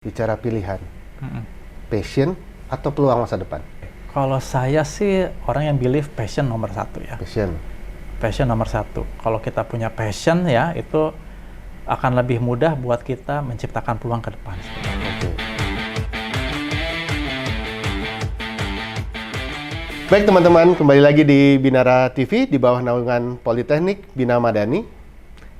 Bicara pilihan, passion atau peluang masa depan? Kalau saya sih orang yang believe passion nomor satu ya. Passion nomor satu. Kalau kita punya passion ya, itu akan lebih mudah buat kita menciptakan peluang ke depan. Oke. Baik teman-teman, kembali lagi di Binara TV di bawah naungan Politeknik Bina Madani.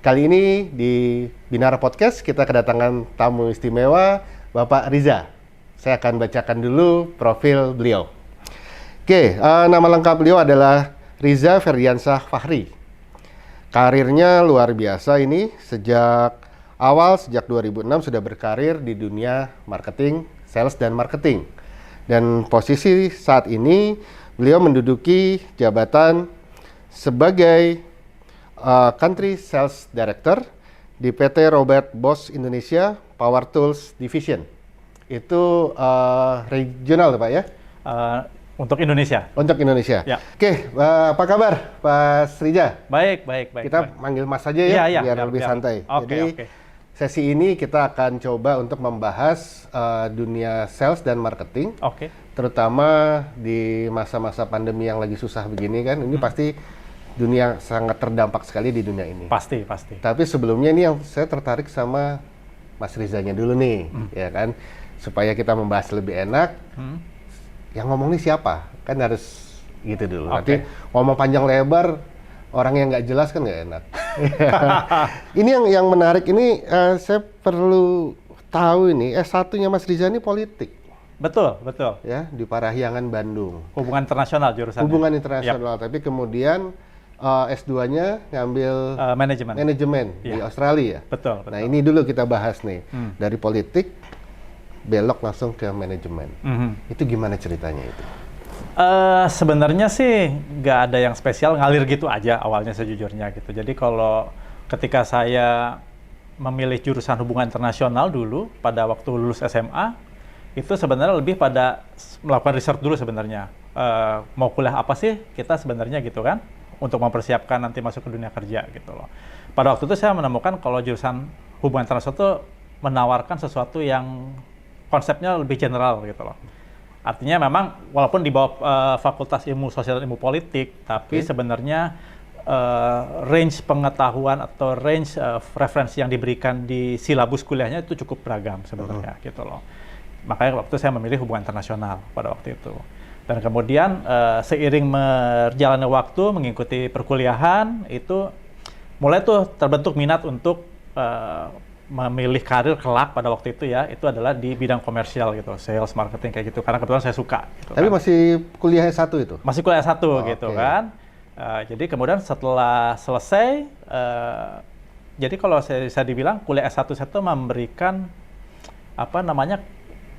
Kali ini di Binara Podcast kita kedatangan tamu istimewa, Bapak Riza. Saya akan bacakan dulu profil beliau. Oke, nama lengkap beliau adalah Riza Ferdiansah Fahri. Karirnya luar biasa ini, sejak 2006 sudah berkarir di dunia marketing, sales dan marketing. Dan posisi saat ini beliau menduduki jabatan sebagai Country Sales Director di PT Robert Bosch Indonesia Power Tools Division. Itu regional Pak ya? Untuk Indonesia. Untuk Indonesia. Ya. Oke, apa kabar Pak Riza? Baik. Kita manggil Mas saja ya, Iya, biar lebih santai. Oke. Sesi ini kita akan coba untuk membahas dunia sales dan marketing. Oke. Terutama di masa-masa pandemi yang lagi susah begini kan, ini pasti dunia sangat terdampak sekali di dunia ini. Pasti. Tapi sebelumnya ini yang saya tertarik sama Mas Rizanya dulu nih, ya kan, supaya kita membahas lebih enak. Yang ngomong nih siapa? Kan harus gitu dulu. Nanti ngomong panjang lebar, orang yang nggak jelas kan nggak enak. Ini yang menarik ini, saya perlu tahu ini S1-nya Mas Riza ini politik. Betul. Ya, di Parahyangan, Bandung. Hubungan internasional jurusannya. Hubungan internasional, tapi kemudian S2-nya ngambil manajemen di Australia. Betul. Nah, ini dulu kita bahas nih. Dari politik belok langsung ke manajemen. Itu gimana ceritanya itu? Sebenarnya sih nggak ada yang spesial, ngalir gitu aja awalnya sejujurnya gitu. Jadi kalau ketika saya memilih jurusan hubungan internasional dulu pada waktu lulus SMA, itu sebenarnya lebih pada melakukan research dulu sebenarnya. Mau kuliah apa sih kita sebenarnya gitu kan, untuk mempersiapkan nanti masuk ke dunia kerja gitu loh. Pada waktu itu saya menemukan kalau jurusan hubungan internasional itu menawarkan sesuatu yang konsepnya lebih general gitu loh. Artinya memang walaupun di bawah Fakultas Ilmu Sosial dan Ilmu Politik, tapi sebenarnya range pengetahuan atau range referensi yang diberikan di silabus kuliahnya itu cukup beragam sebenarnya gitu loh. Makanya waktu saya memilih hubungan internasional pada waktu itu. Dan kemudian seiring berjalannya waktu mengikuti perkuliahan itu mulai tuh terbentuk minat untuk memilih karir kelak pada waktu itu ya, itu adalah di bidang komersial gitu, sales, marketing kayak gitu, karena kebetulan saya suka. Gitu. Tapi kan masih kuliah S1 itu? Masih kuliah S1 gitu kan. Jadi kemudian setelah selesai, jadi kalau saya bisa dibilang kuliah S1 saya itu memberikan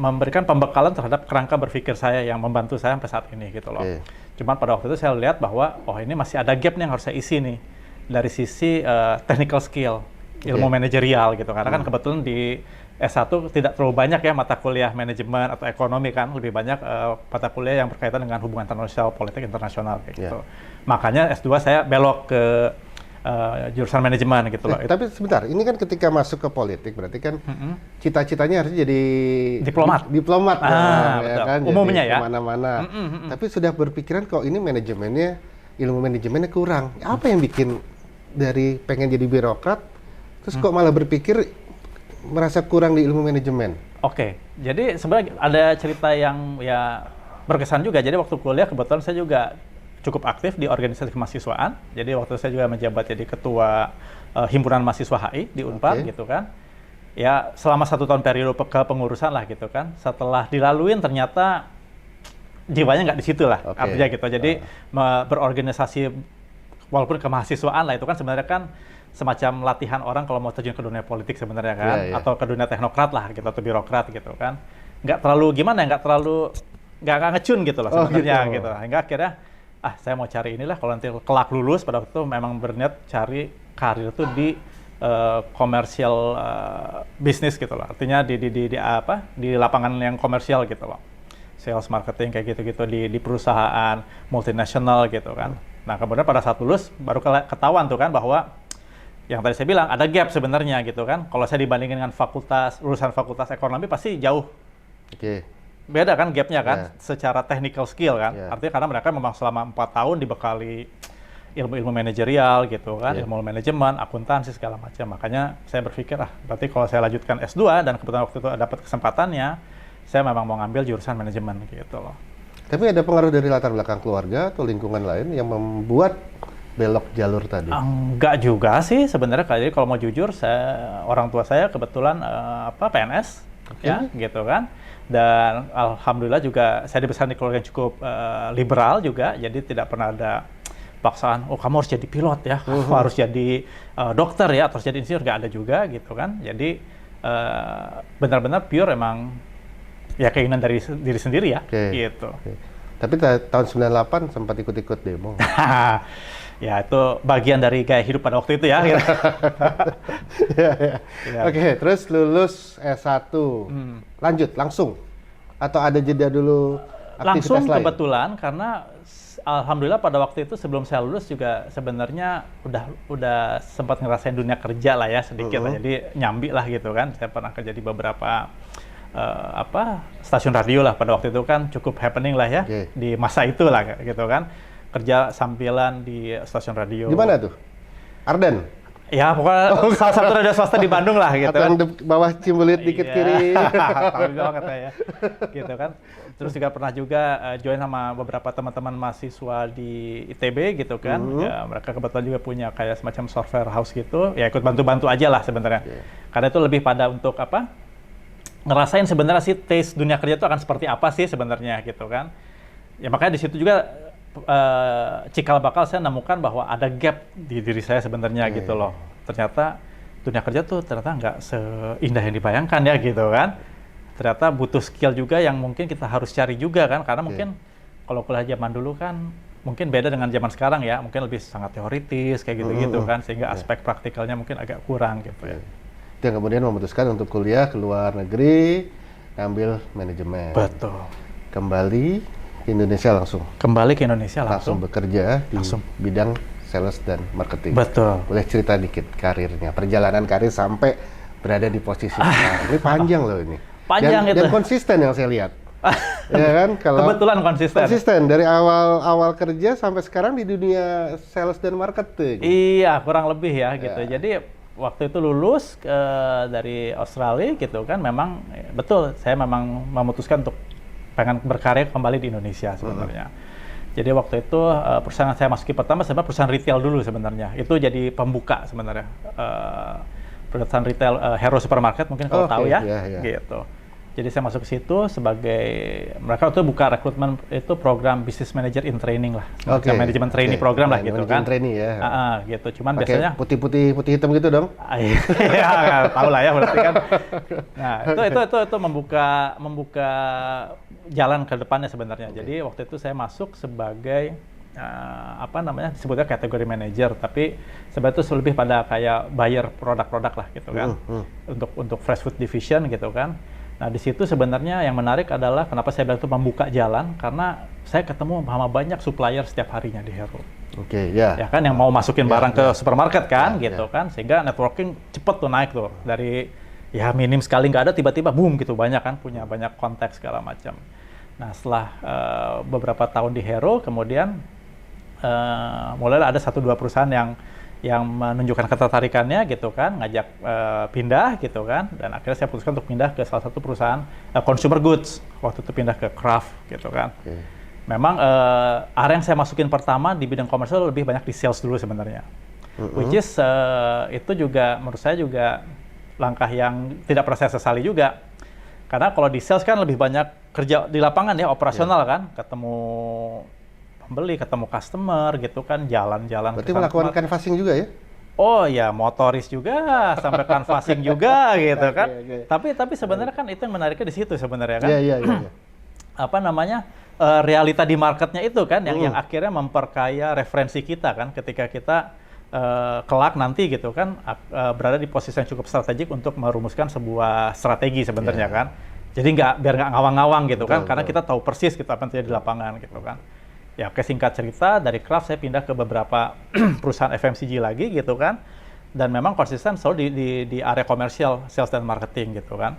memberikan pembekalan terhadap kerangka berpikir saya yang membantu saya sampai saat ini gitu loh. Cuman pada waktu itu saya lihat bahwa ini masih ada gap nih yang harus saya isi nih dari sisi technical skill, ilmu manajerial gitu. Karena kan kebetulan di S1 tidak terlalu banyak ya mata kuliah manajemen atau ekonomi kan, lebih banyak mata kuliah yang berkaitan dengan hubungan internasional, politik internasional kayak gitu. Makanya S2 saya belok ke jurusan manajemen gitu loh. Tapi sebentar, ini kan ketika masuk ke politik berarti kan cita-citanya harus jadi diplomat ya kan, umumnya ya kemana-mana. Tapi sudah berpikiran kok ini manajemennya, ilmu manajemennya kurang. Apa yang bikin dari pengen jadi birokrat terus kok malah berpikir merasa kurang di ilmu manajemen? Jadi sebenarnya ada cerita yang ya berkesan juga. Jadi waktu kuliah kebetulan saya juga cukup aktif di organisasi kemahasiswaan. Jadi waktu saya juga menjabat jadi ketua himpunan mahasiswa HI di Unpad gitu kan. Ya selama 1 tahun periode kepengurusan lah gitu kan. Setelah dilaluin ternyata jiwanya nggak di situ lah artinya gitu. Jadi berorganisasi walaupun kemahasiswaan lah itu kan sebenarnya kan semacam latihan orang kalau mau terjun ke dunia politik sebenarnya kan, atau ke dunia teknokrat lah gitu atau birokrat gitu kan. Nggak terlalu nggak ngecun gitu loh sebenarnya gitu. Hingga akhirnya saya mau cari inilah kalau nanti kelak lulus pada waktu itu memang berniat cari karir itu di komersial bisnis gitu loh. Artinya di lapangan yang komersial gitu loh. Sales, marketing kayak gitu-gitu di perusahaan multinasional gitu kan. Nah, kemudian pada saat lulus baru ketahuan tuh kan bahwa yang tadi saya bilang ada gap sebenarnya gitu kan. Kalau saya dibandingin dengan lulusan fakultas ekonomi pasti jauh Oke. beda kan gapnya kan, Yeah. secara technical skill kan. Yeah. Artinya karena mereka memang selama 4 tahun dibekali ilmu-ilmu manajerial gitu kan, Yeah. ilmu manajemen, akuntansi segala macam. Makanya saya berpikir berarti kalau saya lanjutkan S2 dan kebetulan waktu itu dapat kesempatannya, saya memang mau ngambil jurusan manajemen gitu loh. Tapi ada pengaruh dari latar belakang keluarga atau lingkungan lain yang membuat belok jalur tadi? Enggak juga sih sebenarnya. Jadi kalau mau jujur, orang tua saya kebetulan PNS, ya gitu kan. Dan alhamdulillah juga saya dibesarkan di keluarga yang cukup liberal juga, jadi tidak pernah ada paksaan, oh kamu harus jadi pilot ya, kamu harus jadi dokter ya, atau harus jadi insinyur, nggak ada juga gitu kan. Jadi benar-benar pure emang ya keinginan dari diri sendiri ya, gitu. Oke. Tapi tahun 98 sempat ikut-ikut demo. Ya itu bagian dari gaya hidup pada waktu itu ya. Gitu. Ya. Oke, terus lulus S1, lanjut langsung? Atau ada jeda dulu aktivitas Langsung lain? kebetulan karena alhamdulillah pada waktu itu sebelum saya lulus juga sebenarnya udah sempat ngerasain dunia kerja lah ya sedikit lah. Jadi nyambi lah gitu kan. Saya pernah kerja di beberapa stasiun radio lah pada waktu itu kan, cukup happening lah ya di masa itu lah gitu kan. Kerja sambilan di stasiun radio. Di mana tuh? Arden? Ya pokoknya salah satu radio swasta di Bandung lah gitu. Atau kan. yang bawah Cimbulit dikit kiri. Tahu banget ya. Gitu kan. Terus juga pernah juga join sama beberapa teman-teman mahasiswa di ITB gitu kan. Ya, mereka kebetulan juga punya kayak semacam software house gitu. Ya ikut bantu-bantu aja lah sebenarnya. Karena itu lebih pada untuk ngerasain sebenarnya sih taste dunia kerja itu akan seperti apa sih sebenarnya gitu kan. Ya makanya di situ juga cikal bakal saya nemukan bahwa ada gap di diri saya sebenarnya gitu loh. Ternyata dunia kerja tuh ternyata nggak seindah yang dibayangkan ya gitu kan. Ternyata butuh skill juga yang mungkin kita harus cari juga kan, karena mungkin kalau kuliah zaman dulu kan mungkin beda dengan zaman sekarang ya, mungkin lebih sangat teoritis kayak gitu-gitu kan, sehingga aspek praktikalnya mungkin agak kurang gitu ya. Itu yang kemudian memutuskan untuk kuliah ke luar negeri, ngambil manajemen. Betul. Kembali ke Indonesia langsung. Kembali ke Indonesia langsung bekerja di bidang sales dan marketing. Betul. Boleh cerita dikit karirnya, perjalanan karir sampai berada di posisi sekarang. Ini panjang loh ini. Panjang itu. Dan konsisten yang saya lihat. Ya kan? Kalau kebetulan konsisten. Konsisten dari awal kerja sampai sekarang di dunia sales dan marketing. Iya, kurang lebih ya gitu. Jadi waktu itu lulus dari Australia gitu kan, memang betul saya memang memutuskan untuk pengen berkarya kembali di Indonesia sebenarnya. Jadi waktu itu perusahaan yang saya masuki pertama sebenarnya perusahaan retail dulu sebenarnya. Itu jadi pembuka sebenarnya. Perusahaan retail Hero Supermarket mungkin kalau tahu ya, gitu. Jadi saya masuk ke situ sebagai, mereka tuh buka rekrutmen itu program Business Manager in Training lah, manajemen trainee program lah gitu kan. Trainee ya. Gitu. Cuman biasanya putih hitam gitu dong. Iya, tahu lah ya berarti kan. Nah itu membuka jalan ke depannya sebenarnya. Jadi waktu itu saya masuk sebagai disebutnya kategori manager, tapi sebenarnya itu lebih pada kayak buyer produk-produk lah gitu kan. Untuk fresh food division gitu kan. Nah di situ sebenarnya yang menarik adalah kenapa saya bilang itu membuka jalan, karena saya ketemu sama banyak supplier setiap harinya di Hero. Ya kan, yang mau masukin barang ke supermarket kan, gitu kan, sehingga networking cepet tuh naik tuh dari ya minim sekali nggak ada, tiba-tiba boom gitu, banyak kan, punya banyak kontak segala macam. Nah setelah beberapa tahun di Hero, kemudian mulailah ada 1-2 perusahaan yang menunjukkan ketertarikannya gitu kan, ngajak pindah gitu kan, dan akhirnya saya putuskan untuk pindah ke salah satu perusahaan consumer goods, waktu itu pindah ke Kraft gitu kan. Memang area yang saya masukin pertama di bidang komersial lebih banyak di sales dulu sebenarnya, which is itu juga menurut saya juga langkah yang tidak pernah saya sesali juga, karena kalau di sales kan lebih banyak kerja di lapangan ya, operasional kan, ketemu beli, ketemu customer gitu kan, jalan-jalan. Berarti melakukan canvassing juga ya? Oh ya, motoris juga, sampai canvassing juga gitu kan. Tapi sebenarnya kan itu yang menariknya di situ sebenarnya kan. Iya. Realita di marketnya itu kan yang akhirnya memperkaya referensi kita kan, ketika kita kelak nanti gitu kan berada di posisi yang cukup strategik untuk merumuskan sebuah strategi sebenarnya kan. Jadi biar nggak ngawang-ngawang gitu kan, karena kita tahu persis gitu apa yang terjadi di lapangan gitu kan. Ya, singkat cerita, dari Kraft saya pindah ke beberapa perusahaan FMCG lagi gitu kan. dan memang konsisten selalu di area komersial, sales dan marketing gitu kan.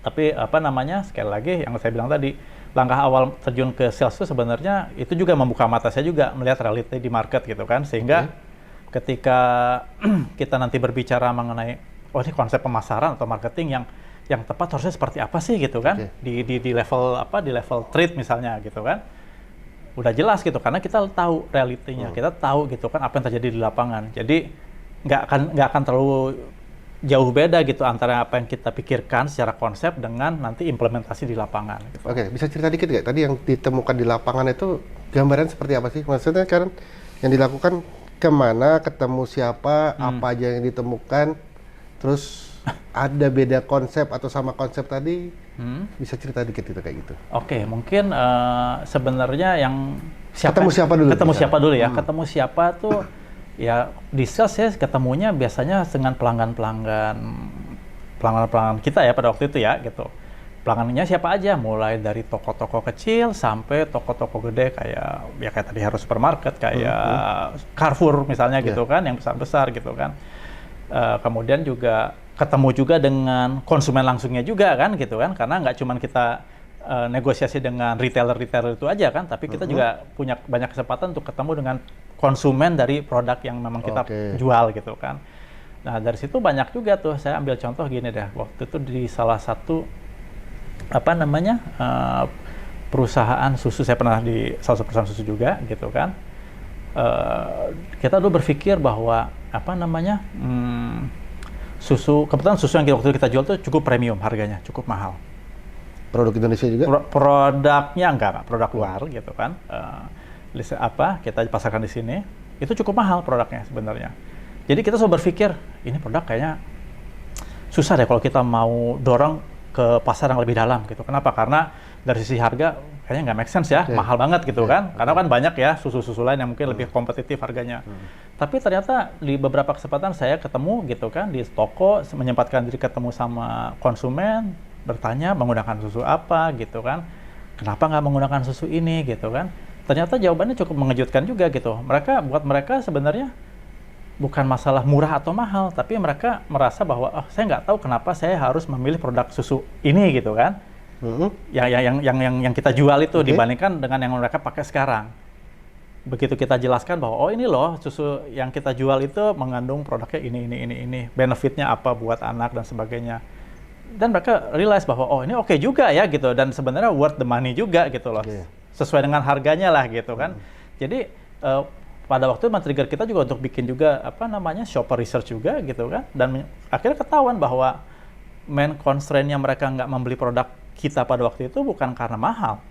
Tapi apa namanya, sekali lagi yang saya bilang tadi, langkah awal terjun ke sales itu sebenarnya itu juga membuka mata saya juga melihat realita di market gitu kan, sehingga ketika kita nanti berbicara mengenai ini konsep pemasaran atau marketing yang tepat harusnya seperti apa sih gitu kan, di level apa, di level trade misalnya gitu kan, udah jelas gitu karena kita tahu realitinya, kita tahu gitu kan apa yang terjadi di lapangan. Jadi nggak akan terlalu jauh beda gitu antara apa yang kita pikirkan secara konsep dengan nanti implementasi di lapangan. Gitu. Oke, bisa cerita dikit nggak? Tadi yang ditemukan di lapangan itu gambaran seperti apa sih? Maksudnya kan yang dilakukan kemana, ketemu siapa, apa aja yang ditemukan, terus ada beda konsep atau sama konsep tadi? Bisa cerita dikit itu kayak gitu. Oke, mungkin sebenarnya yang ketemu siapa dulu? Ketemu siapa dulu ya? Ketemu siapa tuh? Ya di sales ya ketemunya biasanya dengan pelanggan kita ya pada waktu itu ya gitu. Pelanggannya siapa aja, mulai dari toko-toko kecil sampai toko-toko gede kayak tadi harus supermarket kayak Carrefour misalnya gitu kan, yang besar-besar gitu kan. Kemudian juga ketemu juga dengan konsumen langsungnya juga kan gitu kan, karena nggak cuma kita negosiasi dengan retailer itu aja kan, tapi kita juga punya banyak kesempatan untuk ketemu dengan konsumen dari produk yang memang kita jual gitu kan. Nah dari situ banyak juga tuh, saya ambil contoh gini deh, waktu itu di salah satu apa namanya perusahaan susu, saya pernah di salah satu perusahaan susu juga gitu kan. Kita dulu berpikir bahwa apa namanya susu, kebetulan susu yang waktu itu kita jual tuh cukup premium harganya, cukup mahal. Produk Indonesia juga? Produknya enggak, produk luar gitu kan. Kita pasarkan di sini, itu cukup mahal produknya sebenarnya. Jadi kita selalu berpikir, ini produk kayaknya susah deh kalau kita mau dorong ke pasar yang lebih dalam gitu. Kenapa? Karena dari sisi harga kayaknya nggak make sense ya, mahal banget gitu kan. Karena kan banyak ya susu-susu lain yang mungkin lebih kompetitif harganya. Tapi ternyata di beberapa kesempatan saya ketemu gitu kan di toko, menyempatkan diri ketemu sama konsumen, bertanya menggunakan susu apa gitu kan, kenapa nggak menggunakan susu ini gitu kan. Ternyata jawabannya cukup mengejutkan juga gitu. Buat mereka sebenarnya bukan masalah murah atau mahal, tapi mereka merasa bahwa saya nggak tahu kenapa saya harus memilih produk susu ini gitu kan. Yang kita jual itu dibandingkan dengan yang mereka pakai sekarang. Begitu kita jelaskan bahwa ini loh susu yang kita jual itu mengandung produknya ini, benefitnya apa buat anak dan sebagainya. Dan mereka realize bahwa ini oke juga ya gitu, dan sebenarnya worth the money juga gitu loh. Sesuai dengan harganya lah gitu kan. Jadi pada waktu itu men-trigger kita juga untuk bikin juga apa namanya shopper research juga gitu kan, dan akhirnya ketahuan bahwa main constraint-nya mereka nggak membeli produk kita pada waktu itu bukan karena mahal.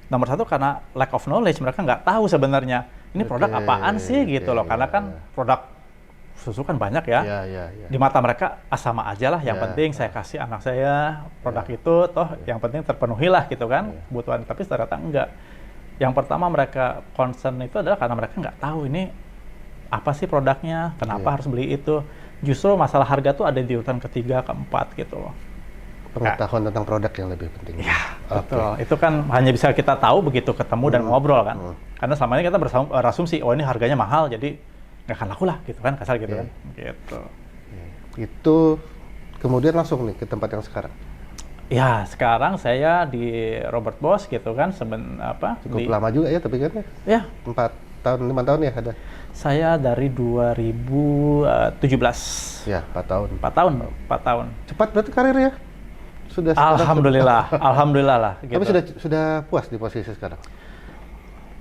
Nomor satu karena lack of knowledge, mereka nggak tahu sebenarnya ini produk apaan sih gitu loh, karena kan produk susu kan banyak ya. Di mata mereka sama aja lah, yang penting saya kasih anak saya produk itu, toh yang penting terpenuhi lah gitu kan kebutuhan. Tapi ternyata enggak. Yang pertama mereka concern itu adalah karena mereka nggak tahu ini apa sih produknya, kenapa harus beli itu. Justru masalah harga tuh ada di urutan ketiga, keempat gitu loh. Pengetahuan tentang produk yang lebih penting. Ya, betul. Itu kan hanya bisa kita tahu begitu ketemu dan ngobrol kan. Karena selama ini kita berasumsi, ini harganya mahal, jadi nggak akan laku lah gitu kan, kasar gitu kan. Gitu. Itu kemudian langsung nih ke tempat yang sekarang. Ya, sekarang saya di Robert Bosch gitu kan, cukup lama juga ya, tapi kan ya? 5 tahun ya ada? Saya dari 2017. Ya, 4 tahun. 4 tahun. Cepat berarti karir ya? Sudah. Alhamdulillah, alhamdulillah lah. Gitu. Tapi sudah puas di posisi sekarang?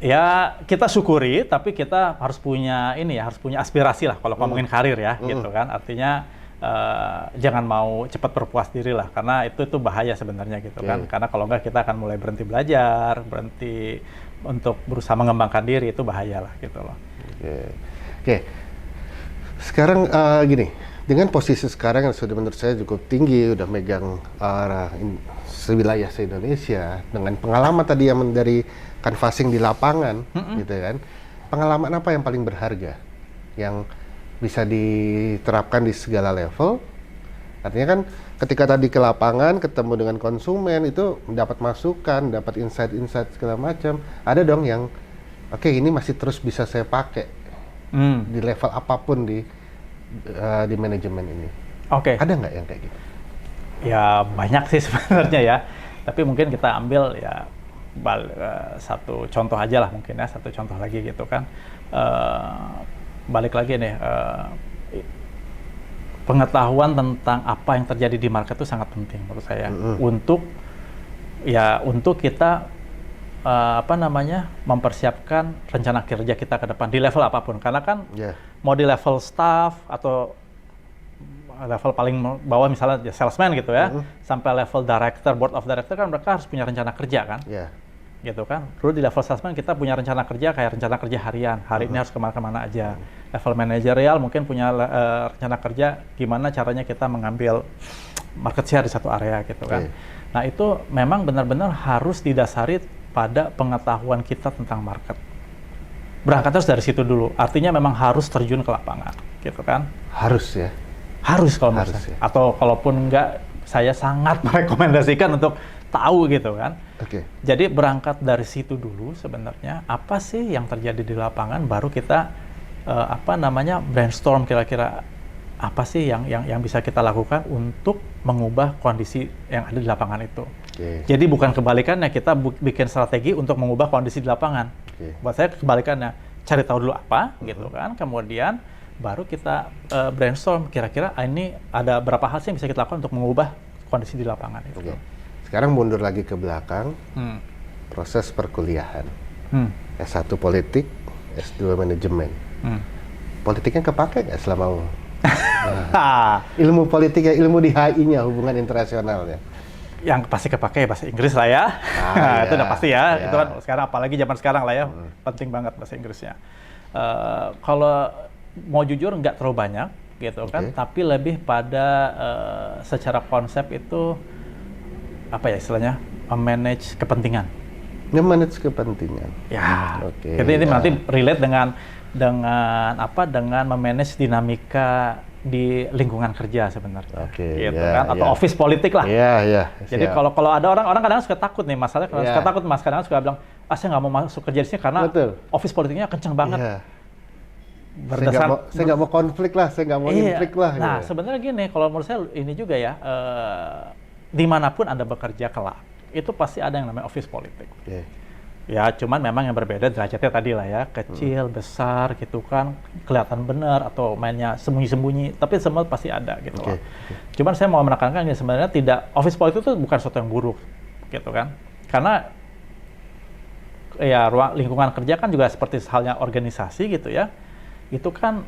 Ya, kita syukuri, tapi kita harus punya aspirasi lah kalau ngomongin karir ya, gitu kan. Artinya jangan mau cepat berpuas diri lah, karena itu bahaya sebenarnya gitu kan. Karena kalau enggak kita akan mulai berhenti belajar, berhenti untuk berusaha mengembangkan diri, itu bahaya lah gitu loh. Oke. Sekarang gini, dengan posisi sekarang yang sudah menurut saya cukup tinggi, udah megang sewilayah se-Indonesia, dengan pengalaman tadi yang dari canvassing di lapangan, gitu kan. Pengalaman apa yang paling berharga yang bisa diterapkan di segala level? Artinya kan ketika tadi ke lapangan ketemu dengan konsumen itu dapat masukan, dapat insight-insight segala macam. Ada dong yang ini masih terus bisa saya pakai di level apapun di di manajemen ini? Oke. Ada nggak yang kayak gitu? Ya banyak sih sebenarnya ya. Tapi mungkin kita ambil ya satu contoh aja lah mungkin ya, satu contoh lagi gitu kan. Balik lagi nih, pengetahuan tentang apa yang terjadi di market itu sangat penting menurut saya untuk kita mempersiapkan rencana kerja kita ke depan di level apapun, karena kan mau di level staff atau level paling bawah misalnya salesman gitu ya, sampai level director, board of director kan mereka harus punya rencana kerja kan. Gitu kan. Dulu di level salesman kita punya rencana kerja kayak rencana kerja harian. Hari ini harus kemana-kemana aja. Level manajerial mungkin punya rencana kerja gimana caranya kita mengambil market share di satu area gitu kan. Nah itu memang benar-benar harus didasari pada pengetahuan kita tentang market. Berangkat harus dari situ dulu. Artinya memang harus terjun ke lapangan gitu kan. Harus ya? Harus kalau menurut saya. Atau kalaupun enggak, saya sangat merekomendasikan untuk tahu gitu kan. Jadi berangkat dari situ dulu sebenarnya apa sih yang terjadi di lapangan, baru kita brainstorm kira-kira apa sih yang bisa kita lakukan untuk mengubah kondisi yang ada di lapangan itu. Jadi bukan kebalikannya, kita bikin strategi untuk mengubah kondisi di lapangan. Buat saya kebalikannya, cari tahu dulu apa gitu kan, kemudian baru kita brainstorm kira-kira ini ada berapa hal sih yang bisa kita lakukan untuk mengubah kondisi di lapangan itu. Sekarang mundur lagi ke belakang, proses perkuliahan. S1 politik, S2 manajemen. Politiknya kepake nggak selama ilmu politiknya, ilmu di HI-nya, hubungan internasionalnya? Yang pasti kepake bahasa Inggris lah ya. Itu udah pasti ya. Itu kan sekarang, apalagi zaman sekarang lah ya, penting banget bahasa Inggrisnya. Kalau mau jujur nggak terlalu banyak gitu kan, tapi lebih pada secara konsep itu apa ya istilahnya, manage kepentingan. Nge-manage kepentingan. Ya. Jadi ini nanti relate dengan memanage dinamika di lingkungan kerja sebenarnya. Gitu kan, atau office politik lah. Jadi kalau ada orang kadang suka takut nih, masalahnya suka takut, kadang suka bilang, saya nggak mau masuk kerja di sini karena office politiknya kenceng banget. Saya nggak mau konflik lah, saya nggak mau intrik lah. Nah, sebenarnya gini, kalau menurut saya ini juga ya, dimanapun Anda bekerja kelak, itu pasti ada yang namanya office politik. Ya, cuman memang yang berbeda derajatnya tadi lah ya, kecil, besar gitu kan, kelihatan benar atau mainnya sembunyi-sembunyi, tapi semua pasti ada gitu loh. Cuman saya mau menekankan ini sebenarnya office politik itu bukan sesuatu yang buruk gitu kan. Karena ya lingkungan kerja kan juga seperti halnya organisasi gitu ya. Itu kan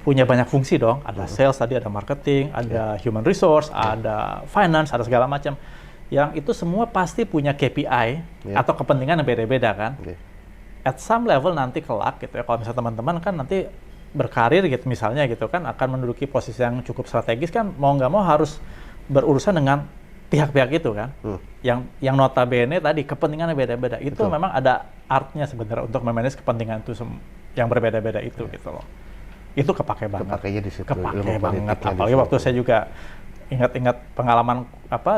punya banyak fungsi dong, ada sales tadi, ada marketing, ada human resource, ada finance, ada segala macam. Yang itu semua pasti punya KPI atau kepentingan yang beda-beda kan. At some level nanti kelak gitu ya, kalau misalnya teman-teman kan nanti berkarir gitu misalnya gitu kan, akan menduduki posisi yang cukup strategis kan, mau nggak mau harus berurusan dengan pihak-pihak itu kan. Yang notabene tadi kepentingannya beda-beda. Itu memang ada artnya sebenarnya untuk memanage kepentingan itu yang berbeda-beda itu gitu loh. Itu kepake banget. Kepakainya di situ. Kepake banget. Apalagi waktu saya juga ingat-ingat pengalaman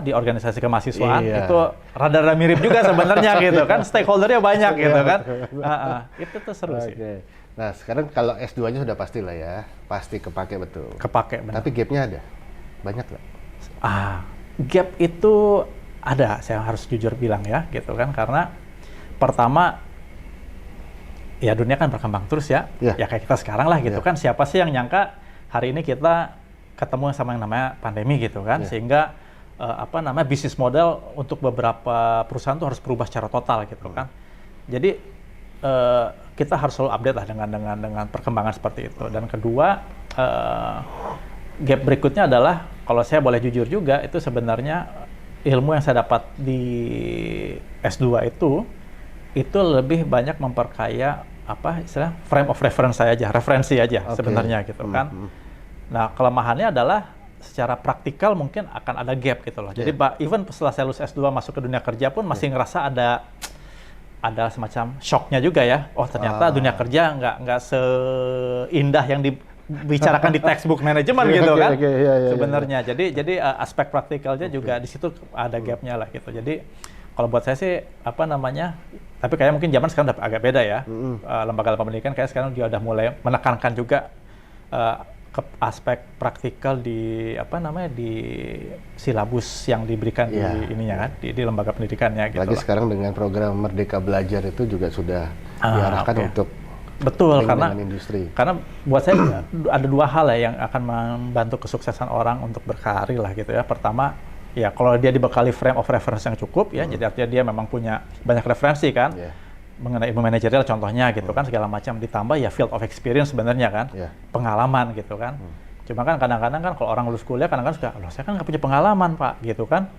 di organisasi kemahasiswaan, itu rada-rada mirip juga sebenarnya gitu kan, stakeholdernya banyak gitu kan. Itu tuh seru sih. Nah sekarang kalau S2-nya sudah pasti lah ya, pasti kepake betul. Kepake benar. Tapi gap-nya ada? Banyak nggak? Gap itu ada, saya harus jujur bilang ya gitu kan, karena pertama ya dunia kan berkembang terus ya, ya kayak kita sekarang lah gitu kan, siapa sih yang nyangka hari ini kita ketemu sama yang namanya pandemi gitu kan, sehingga bisnis model untuk beberapa perusahaan tuh harus berubah secara total gitu kan. Jadi kita harus selalu update lah dengan perkembangan seperti itu. Dan kedua, gap berikutnya adalah, kalau saya boleh jujur juga, itu sebenarnya ilmu yang saya dapat di S2 itu lebih banyak memperkaya frame of reference saya aja, referensi aja sebenarnya gitu kan. Nah, kelemahannya adalah secara praktikal mungkin akan ada gap gitu loh. Jadi even setelah saya lulus S2 masuk ke dunia kerja pun masih ngerasa ada semacam shocknya juga ya. Oh, ternyata dunia kerja nggak seindah yang dibicarakan di textbook manajemen gitu kan. Sebenarnya. Jadi aspek praktikalnya juga di situ ada gapnya lah gitu. Jadi kalau buat saya sih tapi kayaknya mungkin zaman sekarang udah agak beda ya. Lembaga pendidikan kayak sekarang juga udah mulai menekankan juga ke aspek praktikal di apa namanya di silabus yang diberikan di ininya kan di lembaga pendidikannya gitu. Lagi sekarang dengan program Merdeka Belajar itu juga sudah diarahkan untuk betul karena industri. Karena buat saya ada dua hal ya yang akan membantu kesuksesan orang untuk berkarir lah gitu ya. Pertama ya kalau dia dibekali frame of reference yang cukup ya, jadi artinya dia memang punya banyak referensi kan. Mengenai ilmu manajerial contohnya gitu kan segala macam, ditambah ya field of experience sebenarnya kan, pengalaman gitu kan. Cuma kan kadang-kadang kan kalau orang lulus kuliah kadang-kadang suka, loh saya kan nggak punya pengalaman Pak gitu kan,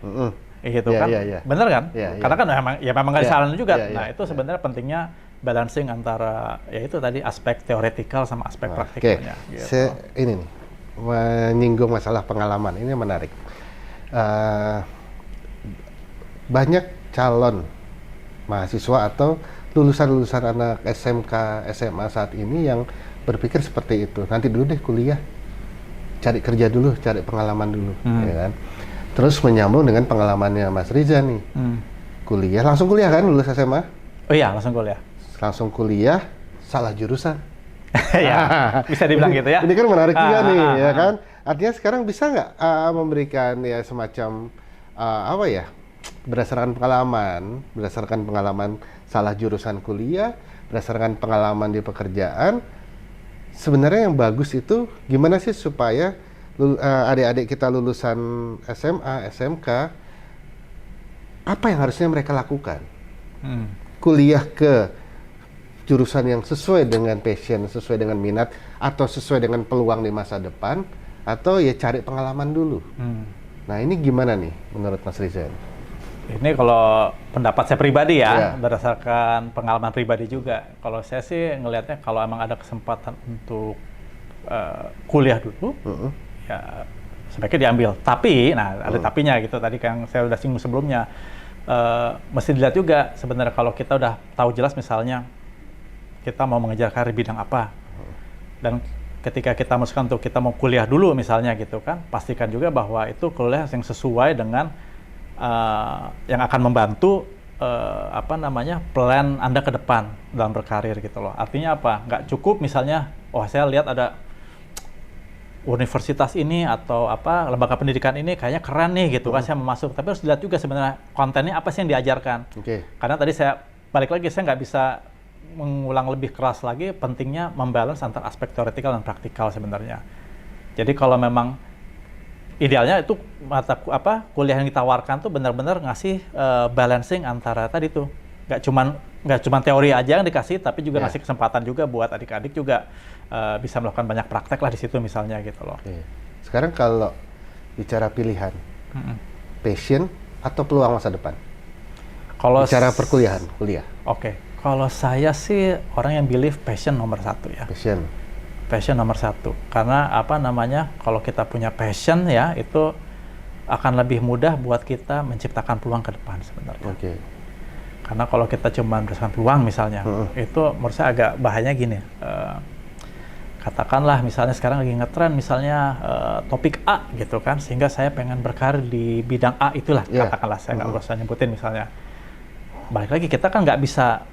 gitu kan, bener kan? Karena kan memang nggak disarankan juga. Nah itu sebenarnya pentingnya balancing antara ya itu tadi aspek teoretikal sama aspek praktikalnya. Gitu. Saya ini nih menyinggung masalah pengalaman ini menarik. Banyak calon mahasiswa atau lulusan anak SMK, SMA saat ini yang berpikir seperti itu. Nanti dulu deh kuliah, cari kerja dulu, cari pengalaman dulu, ya kan? Terus menyambung dengan pengalamannya Mas Riza nih, kuliah, langsung kuliah kan, lulus SMA? Oh iya, langsung kuliah. Langsung kuliah, salah jurusan. Ya, bisa dibilang gitu ya. Ini kan menarik juga nih, ya kan? Artinya sekarang bisa nggak memberikan ya semacam apa ya? Berdasarkan pengalaman salah jurusan kuliah, berdasarkan pengalaman di pekerjaan, sebenarnya yang bagus itu gimana sih supaya adik-adik kita lulusan SMA, SMK, apa yang harusnya mereka lakukan? Kuliah ke jurusan yang sesuai dengan passion, sesuai dengan minat, atau sesuai dengan peluang di masa depan, atau ya cari pengalaman dulu. Nah ini gimana nih menurut Mas Rizal? Ini kalau pendapat saya pribadi ya, berdasarkan pengalaman pribadi juga. Kalau saya sih ngelihatnya kalau emang ada kesempatan untuk kuliah dulu, ya sebaiknya diambil. Tapi, nah ada tapinya gitu tadi yang saya udah singgung sebelumnya. Mesti dilihat juga sebenarnya kalau kita udah tahu jelas misalnya kita mau mengejar karir bidang apa, dan ketika kita masukkan untuk kita mau kuliah dulu misalnya gitu kan, pastikan juga bahwa itu kuliah yang sesuai dengan yang akan membantu apa namanya plan Anda ke depan dalam berkarir gitu loh. Artinya apa? Nggak cukup misalnya, oh saya lihat ada universitas ini atau apa lembaga pendidikan ini kayaknya keren nih gitu kan, saya mau masuk. Tapi harus dilihat juga sebenarnya kontennya apa sih yang diajarkan. Karena tadi saya balik lagi, saya nggak bisa mengulang lebih keras lagi pentingnya membalance antara aspek teoretikal dan praktikal sebenarnya. Jadi kalau memang idealnya itu kuliah yang ditawarkan tuh benar-benar ngasih balancing antara tadi tuh nggak cuman teori aja yang dikasih, tapi juga ngasih kesempatan juga buat adik-adik juga bisa melakukan banyak praktek lah di situ misalnya gitu loh. Sekarang kalau bicara pilihan, passion atau peluang masa depan? Kalau bicara perkuliahan, kuliah. Kalau saya sih orang yang believe passion nomor satu ya. Passion nomor satu, karena apa namanya, kalau kita punya passion ya itu akan lebih mudah buat kita menciptakan peluang ke depan sebenarnya. Karena kalau kita cuma berdasarkan peluang misalnya, itu menurut saya agak bahayanya gini. Katakanlah misalnya sekarang lagi ngetren misalnya topik A gitu kan, sehingga saya pengen berkarir di bidang A itulah, katakanlah saya nggak usah nyebutin misalnya. Balik lagi kita kan nggak bisa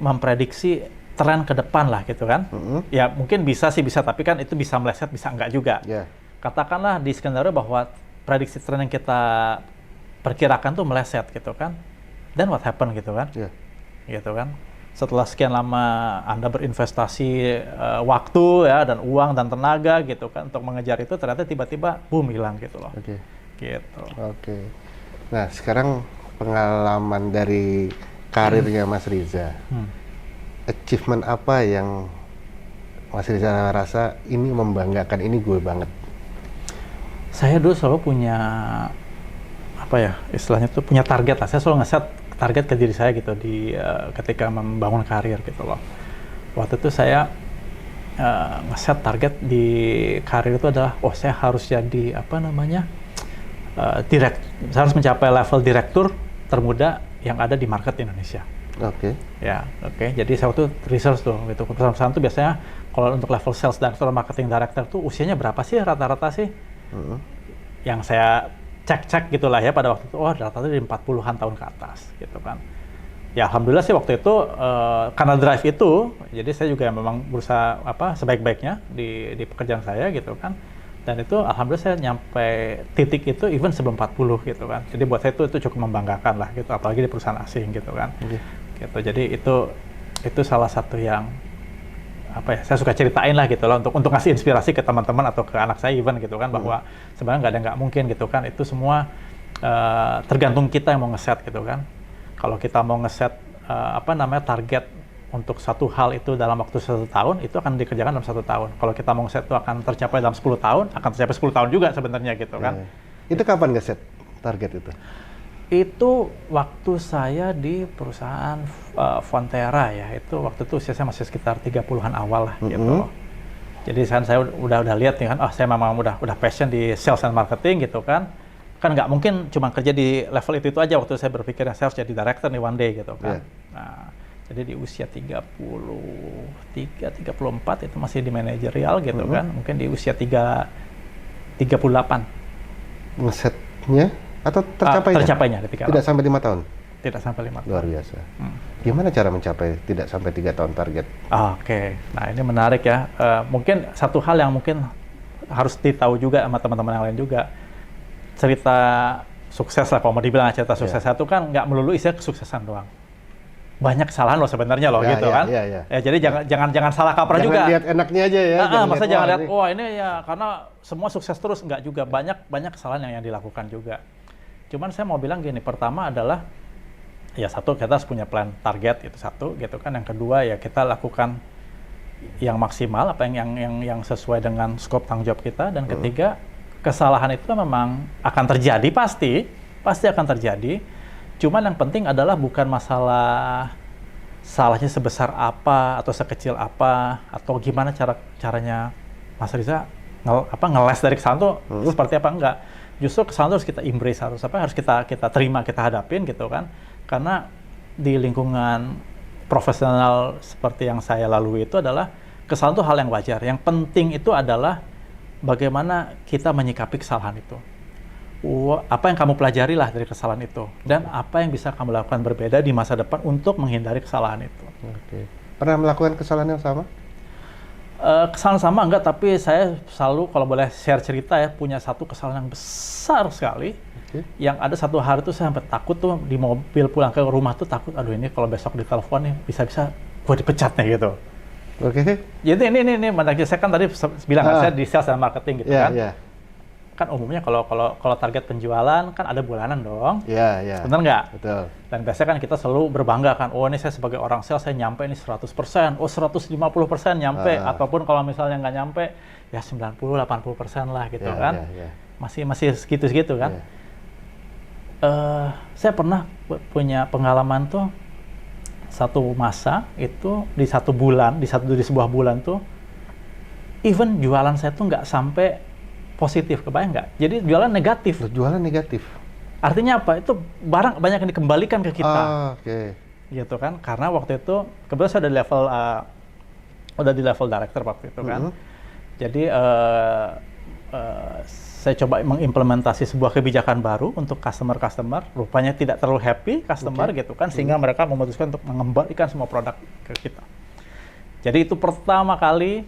memprediksi tren ke depan lah gitu kan. Ya mungkin bisa, tapi kan itu bisa meleset, bisa enggak juga. Katakanlah di skenario bahwa prediksi tren yang kita perkirakan tuh meleset gitu kan. Dan what happen gitu kan. Gitu kan. Setelah sekian lama Anda berinvestasi waktu ya dan uang dan tenaga gitu kan untuk mengejar itu, ternyata tiba-tiba boom hilang gitu loh. Gitu. Nah, sekarang pengalaman dari karirnya Mas Riza. Achievement apa yang Mas Riza rasa ini membanggakan, ini gue banget? Saya dulu selalu punya apa ya istilahnya tuh, punya target lah. Saya selalu nge-set target ke diri saya gitu di ketika membangun karir gitu loh. Waktu itu saya nge-set target di karir itu adalah, saya harus jadi apa namanya saya harus mencapai level direktur termuda yang ada di market Indonesia. Jadi saya waktu research tuh gitu. Perusahaan tuh biasanya kalau untuk level sales director, marketing director tuh usianya berapa sih rata-rata sih? Yang saya cek gitulah ya pada waktu itu, rata-rata dari 40-an tahun ke atas gitu kan. ya alhamdulillah sih waktu itu karena drive itu, jadi saya juga memang berusaha sebaik-baiknya di pekerjaan saya gitu kan. Dan itu alhamdulillah saya nyampe titik itu even sebelum 40 gitu kan. Jadi buat saya itu cukup membanggakan lah gitu, apalagi di perusahaan asing gitu kan. Gitu. Jadi itu salah satu yang saya suka ceritain lah gitu loh untuk ngasih inspirasi ke teman-teman atau ke anak saya even gitu kan, bahwa sebenarnya nggak ada nggak mungkin gitu kan. Itu semua tergantung kita yang mau ngeset gitu kan. Kalau kita mau ngeset target untuk satu hal itu dalam waktu 1 tahun, itu akan dikerjakan dalam 1 tahun. Kalau kita mau ngeset itu akan tercapai dalam 10 tahun, akan tercapai 10 tahun juga sebenarnya gitu kan. Itu kapan ngeset target itu? Itu waktu saya di perusahaan Fonterra ya, itu waktu itu usia saya masih sekitar 30-an awal lah gitu. Jadi saya udah lihat nih kan, saya memang udah passion di sales and marketing gitu kan. Kan nggak mungkin cuma kerja di level itu aja, waktu saya berpikir saya harus jadi director nih one day gitu kan. Nah, jadi di usia 34 itu masih di manajerial gitu kan. Mungkin di usia 38. Ngesetnya atau tercapainya? Tercapainya ketika tidak sampai 5 tahun? Tidak sampai 5 tahun. Luar biasa. Gimana cara mencapai tidak sampai 3 tahun target? Oke. Nah ini menarik ya. Mungkin satu hal yang mungkin harus ditahu juga sama teman-teman yang lain juga. Cerita sukses lah, kalau mau dibilang cerita sukses itu kan nggak melulu isinya kesuksesan doang. Banyak kesalahan loh sebenarnya loh gitu kan. Ya, jadi jangan salah kaprah juga. Jangan lihat enaknya aja ya. Masa jangan lihat ini ya karena semua sukses terus, nggak juga, banyak kesalahan yang dilakukan juga. Cuman saya mau bilang gini, pertama adalah ya satu, kita harus punya plan target, itu satu gitu kan. Yang kedua ya kita lakukan yang maksimal, apa yang sesuai dengan skop tanggung jawab kita. Dan ketiga, kesalahan itu memang akan terjadi, pasti akan terjadi. Cuman yang penting adalah bukan masalah salahnya sebesar apa atau sekecil apa atau gimana caranya Mas Riza ngeles dari kesalahan tuh seperti apa, enggak. Justru kesalahan itu harus kita embrace, harus kita terima, kita hadapin gitu kan. Karena di lingkungan profesional seperti yang saya lalui itu adalah kesalahan itu hal yang wajar. Yang penting itu adalah bagaimana kita menyikapi kesalahan itu. Apa yang kamu pelajari lah dari kesalahan itu, dan apa yang bisa kamu lakukan berbeda di masa depan untuk menghindari kesalahan itu. Pernah melakukan kesalahan yang sama? Kesalahan sama enggak, tapi saya selalu kalau boleh share cerita ya, punya satu kesalahan yang besar sekali. Yang ada satu hari tuh saya sampai takut tuh di mobil pulang ke rumah tuh takut, aduh ini kalau besok ditelepon nih bisa-bisa gue dipecat nih gitu. Jadi ini menarik, saya kan tadi bilang saya di sales dan marketing gitu kan. Kan umumnya kalau target penjualan kan ada bulanan dong. Benar nggak? Betul. Dan biasanya kan kita selalu berbangga kan, ini saya sebagai orang sales saya nyampe ini 100%, 150% nyampe, ataupun kalau misalnya nggak nyampe ya 90-80% lah gitu kan. Masih segitu kan. Saya pernah punya pengalaman tuh satu masa itu di sebuah bulan tuh even jualan saya tuh nggak sampai positif, kebayang nggak? Jadi jualan negatif. Jualan negatif. Artinya apa? Itu barang banyak yang dikembalikan ke kita. Gitu kan? Karena waktu itu kebetulan saya udah di level director waktu itu kan. Jadi saya coba mengimplementasi sebuah kebijakan baru untuk customer. Rupanya tidak terlalu happy customer gitu kan, sehingga mereka memutuskan untuk mengembalikan semua produk ke kita. Jadi itu pertama kali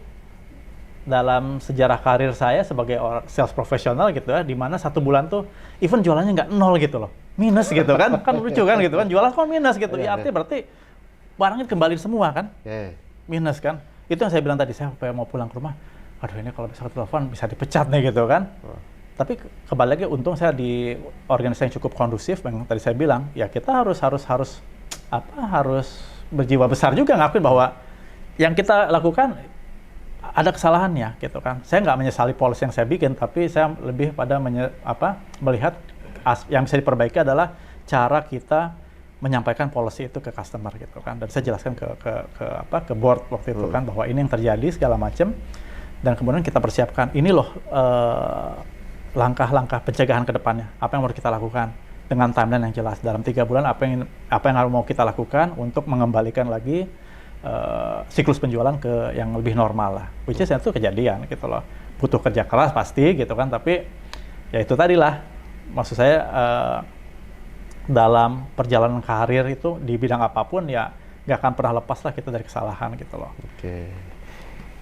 dalam sejarah karir saya sebagai sales profesional gitu ya, di mana 1 bulan tuh even jualannya nggak 0 gitu loh, minus gitu kan lucu kan gitu kan, jualan kok minus gitu, ya artinya berarti barangnya kembali semua kan, minus kan. Itu yang saya bilang tadi, saya mau pulang ke rumah, aduh ini kalau besok telepon bisa dipecat nih gitu kan. Tapi kembali lagi, untung saya di organisasi yang cukup kondusif, yang tadi saya bilang ya kita harus berjiwa besar juga ngakuin bahwa yang kita lakukan ada kesalahannya gitu kan. Saya nggak menyesali policy yang saya bikin, tapi saya lebih pada melihat yang bisa diperbaiki adalah cara kita menyampaikan policy itu ke customer gitu kan. Dan saya jelaskan ke board waktu itu kan, bahwa ini yang terjadi segala macam, dan kemudian kita persiapkan ini loh langkah-langkah pencegahan ke depannya, apa yang harus kita lakukan dengan timeline yang jelas dalam 3 bulan, apa yang harus mau kita lakukan untuk mengembalikan lagi siklus penjualan ke yang lebih normal lah, which is itu kejadian gitu loh. Butuh kerja keras pasti gitu kan, tapi ya itu tadi lah, maksud saya dalam perjalanan karir itu di bidang apapun ya nggak akan pernah lepas lah kita dari kesalahan gitu loh. Oke.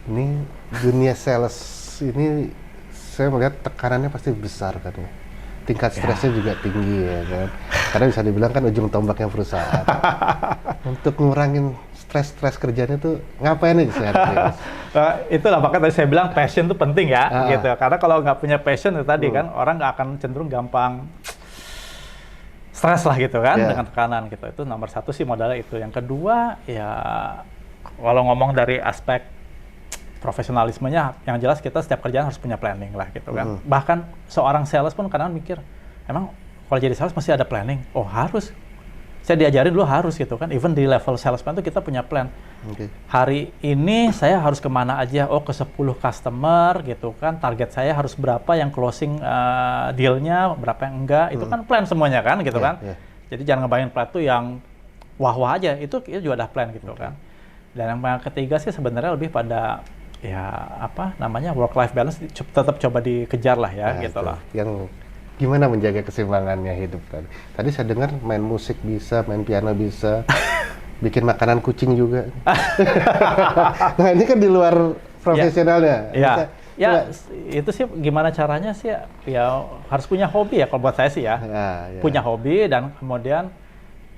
Ini dunia sales ini saya melihat tekanannya pasti besar kan ya. Tingkat stresnya juga tinggi ya kan. Karena bisa dibilang kan ujung tombaknya perusahaan. Untuk ngurangin stres kerjanya tuh ngapain aja sehari-hari? Itulah makanya tadi saya bilang passion itu penting ya gitu. Karena kalau nggak punya passion itu tadi kan orang nggak akan cenderung gampang stres lah gitu kan dengan tekanan gitu. Itu nomor satu sih modalnya itu. Yang kedua ya kalau ngomong dari aspek profesionalismenya, yang jelas kita setiap kerjaan harus punya planning lah gitu kan. Bahkan seorang sales pun kadang mikir, emang kalau jadi sales mesti ada planning? Oh harus. Saya diajarin dulu harus gitu kan. Even di level salesman itu kita punya plan. Hari ini saya harus kemana aja? Oh ke 10 customer gitu kan. Target saya harus berapa yang closing deal-nya, berapa yang enggak. Itu kan plan semuanya kan gitu kan. Jadi jangan ngebayangin plan itu yang wah-wah aja. Itu juga ada plan gitu kan. Dan yang ketiga sih sebenarnya lebih pada ya apa namanya work life balance tetap coba dikejar lah ya gitu lah. Yang gimana menjaga keseimbangannya hidup tadi. Tadi saya dengar main musik bisa, main piano bisa, bikin makanan kucing juga. Nah ini kan di luar profesionalnya. Ya, ya itu sih gimana caranya sih ya harus punya hobi ya kalau buat saya sih ya. Punya hobi dan kemudian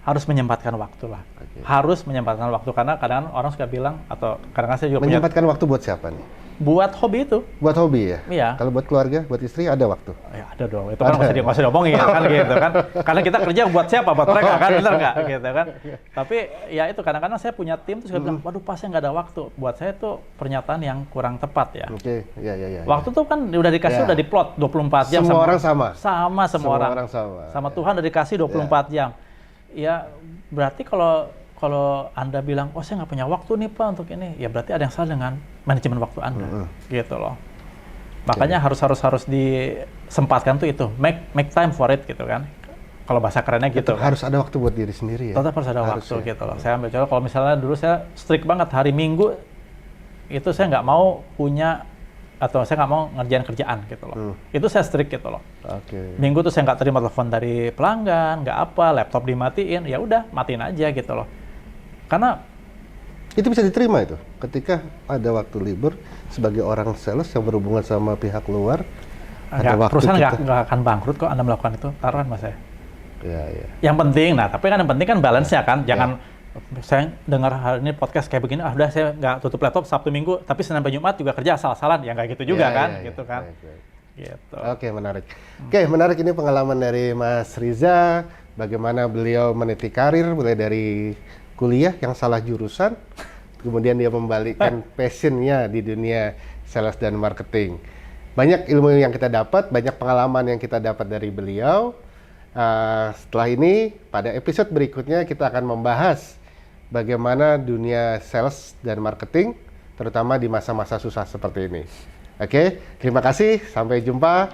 harus menyempatkan waktu lah. Harus menyempatkan waktu karena kadang orang suka bilang atau kadang saya juga menyempatkan waktu buat siapa nih? Buat hobi itu. Buat hobi ya? Iya. Kalau buat keluarga, buat istri ada waktu? Ya ada dong. Itu kan masih diomongin kan gitu kan. Karena kita kerja buat siapa? Buat mereka kan, bener nggak? Gitu kan. Tapi ya itu kadang-kadang saya punya tim terus saya bilang, waduh pas saya nggak ada waktu. Buat saya itu pernyataan yang kurang tepat ya. Oke, iya. Waktu tuh kan udah dikasih udah diplot 24 jam. Semua orang sama? Semua orang sama. Sama Tuhan udah dikasih 24 jam. Ya berarti kalau Anda bilang, oh saya nggak punya waktu nih Pak untuk ini, ya berarti ada yang salah dengan manajemen waktu Anda, gitu loh. Makanya harus disempatkan tuh itu, make time for it gitu kan. Kalau bahasa kerennya gitu. Harus ada waktu buat diri sendiri ya. Tetap harus ada waktu gitu loh. Saya ambil contoh, kalau misalnya dulu saya strict banget hari Minggu itu saya nggak mau punya atau saya nggak mau ngerjain kerjaan gitu loh. Itu saya strict gitu loh. Minggu tuh saya nggak terima telepon dari pelanggan, nggak apa, laptop dimatiin, ya udah matiin aja gitu loh. Karena itu bisa diterima itu ketika ada waktu libur sebagai orang sales yang berhubungan sama pihak luar. Perusahaan nggak akan bangkrut kok Anda melakukan itu, taruhan Mas saya. Iya. Yang penting, tapi kan yang penting kan balance-nya kan, jangan saya dengar hari ini podcast kayak begini, udah saya nggak tutup laptop Sabtu Minggu, tapi Senin sampai Jumat juga kerja asal-asalan, ya nggak gitu juga kan, gitu kan. Gitu. Oke, menarik. Menarik ini pengalaman dari Mas Riza, bagaimana beliau meniti karir, mulai dari kuliah yang salah jurusan, kemudian dia membalikkan passionnya di dunia sales dan marketing. Banyak ilmu yang kita dapat, banyak pengalaman yang kita dapat dari beliau. Setelah ini, pada episode berikutnya kita akan membahas bagaimana dunia sales dan marketing, terutama di masa-masa susah seperti ini. Oke, terima kasih. Sampai jumpa.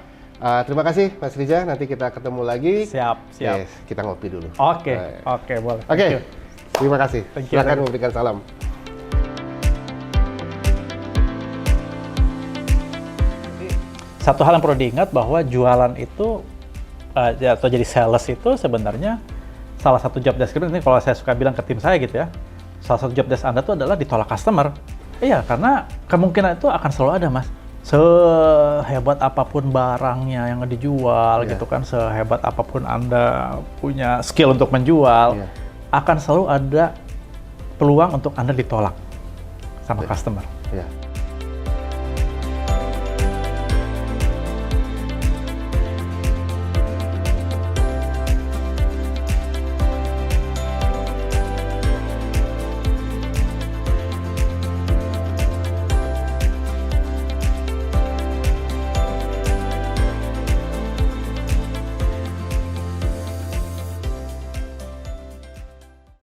Terima kasih, Mas Riza. Nanti kita ketemu lagi. Siap. Yes, kita ngopi dulu. Oke, boleh. Oke, terima kasih. Silakan memberikan salam. Satu hal yang perlu diingat bahwa jualan itu atau jadi sales itu sebenarnya salah satu job desk ini kalau saya suka bilang ke tim saya gitu ya, salah satu job desk Anda itu adalah ditolak customer. Iya, karena kemungkinan itu akan selalu ada, Mas. Sehebat apapun barangnya yang dijual gitu kan, sehebat apapun Anda punya skill untuk menjual, akan selalu ada peluang untuk Anda ditolak sama customer.